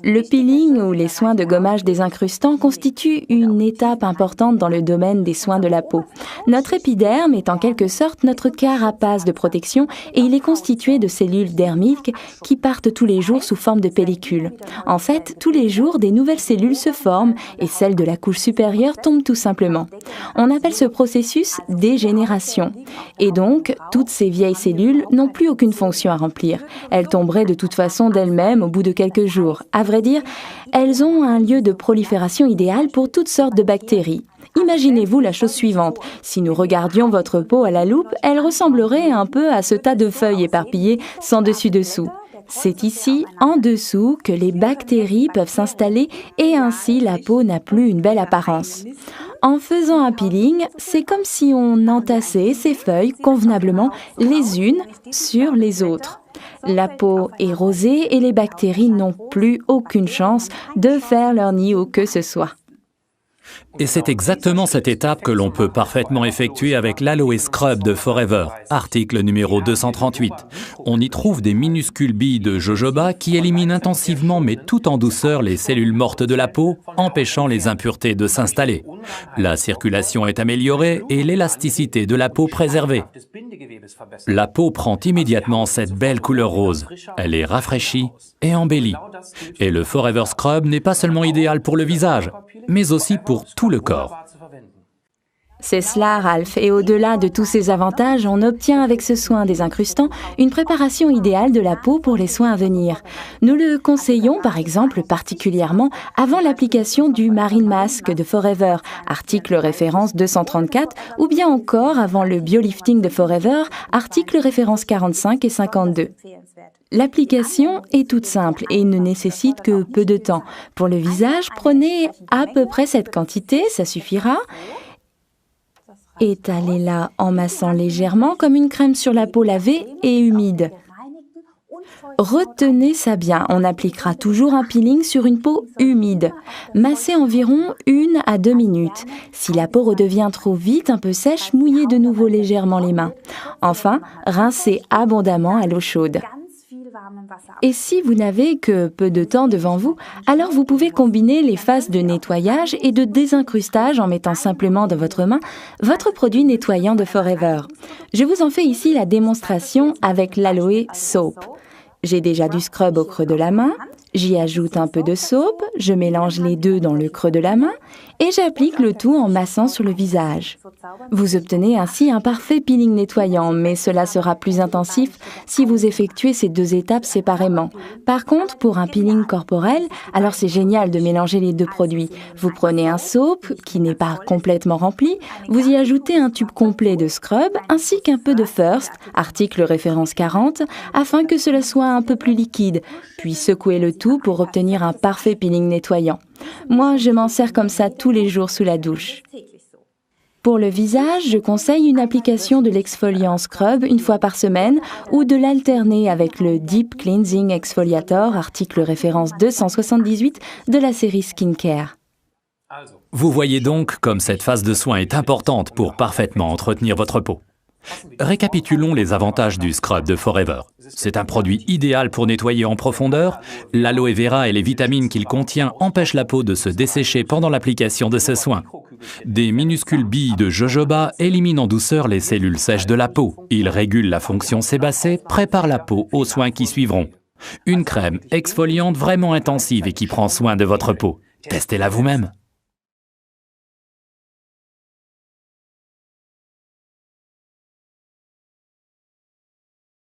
Le peeling ou les soins de gommage désincrustants constituent une étape importante dans le domaine des soins de la peau. Notre épiderme est en quelque sorte notre carapace de protection et il est constitué de cellules dermiques qui partent tous les jours sous forme de pellicule. En fait, tous les jours, des nouvelles cellules se forment et celles de la couche supérieure tombent tout simplement. On appelle ce processus dégénération. Et donc, toutes ces vieilles cellules n'ont plus aucune fonction à remplir. Elles tomberaient de toute façon d'elles-mêmes au bout de quelques jours. À vrai dire, elles ont un lieu de prolifération idéal pour toutes sortes de bactéries. Imaginez-vous la chose suivante. Si nous regardions votre peau à la loupe, elle ressemblerait un peu à ce tas de feuilles éparpillées sans dessus-dessous. C'est ici, en dessous, que les bactéries peuvent s'installer et ainsi la peau n'a plus une belle apparence. En faisant un peeling, c'est comme si on entassait ces feuilles convenablement les unes sur les autres. La peau est rosée et les bactéries n'ont plus aucune chance de faire leur nid où que ce soit. Et c'est exactement cette étape que l'on peut parfaitement effectuer avec l'Aloe Scrub de Forever, article numéro 238. On y trouve des minuscules billes de jojoba qui éliminent intensivement mais tout en douceur les cellules mortes de la peau, empêchant les impuretés de s'installer. La circulation est améliorée et l'élasticité de la peau préservée. La peau prend immédiatement cette belle couleur rose. Elle est rafraîchie et embellie. Et le Forever Scrub n'est pas seulement idéal pour le visage, mais aussi pour tout le corps. C'est cela, Ralph, et au-delà de tous ces avantages, on obtient avec ce soin désincrustant une préparation idéale de la peau pour les soins à venir. Nous le conseillons, par exemple, particulièrement avant l'application du Marine Mask de Forever, article référence 234, ou bien encore avant le Biolifting de Forever, article référence 45 et 52. L'application est toute simple et ne nécessite que peu de temps. Pour le visage, prenez à peu près cette quantité, ça suffira. Étalez-la en massant légèrement comme une crème sur la peau lavée et humide. Retenez ça bien, on appliquera toujours un peeling sur une peau humide. Massez environ 1 à 2 minutes. Si la peau redevient trop vite, un peu sèche, mouillez de nouveau légèrement les mains. Enfin, rincez abondamment à l'eau chaude. Et si vous n'avez que peu de temps devant vous, alors vous pouvez combiner les phases de nettoyage et de désincrustage en mettant simplement dans votre main votre produit nettoyant de Forever. Je vous en fais ici la démonstration avec l'Aloe Soap. J'ai déjà du scrub au creux de la main, j'y ajoute un peu de soap, je mélange les deux dans le creux de la main et j'applique le tout en massant sur le visage. Vous obtenez ainsi un parfait peeling nettoyant, mais cela sera plus intensif si vous effectuez ces deux étapes séparément. Par contre, pour un peeling corporel, alors c'est génial de mélanger les deux produits. Vous prenez un soap qui n'est pas complètement rempli, vous y ajoutez un tube complet de scrub ainsi qu'un peu de First, article référence 40, afin que cela soit un peu plus liquide, puis secouez le tout pour obtenir un parfait peeling nettoyant. Moi, je m'en sers comme ça tous les jours sous la douche. Pour le visage, je conseille une application de l'exfoliant scrub une fois par semaine ou de l'alterner avec le Deep Cleansing Exfoliator, article référence 278 de la série Skincare. Vous voyez donc comme cette phase de soin est importante pour parfaitement entretenir votre peau. Récapitulons les avantages du scrub de Forever. C'est un produit idéal pour nettoyer en profondeur. L'aloe vera et les vitamines qu'il contient empêchent la peau de se dessécher pendant l'application de ce soin. Des minuscules billes de jojoba éliminent en douceur les cellules sèches de la peau. Ils régulent la fonction sébacée, préparent la peau aux soins qui suivront. Une crème exfoliante vraiment intensive et qui prend soin de votre peau. Testez-la vous-même.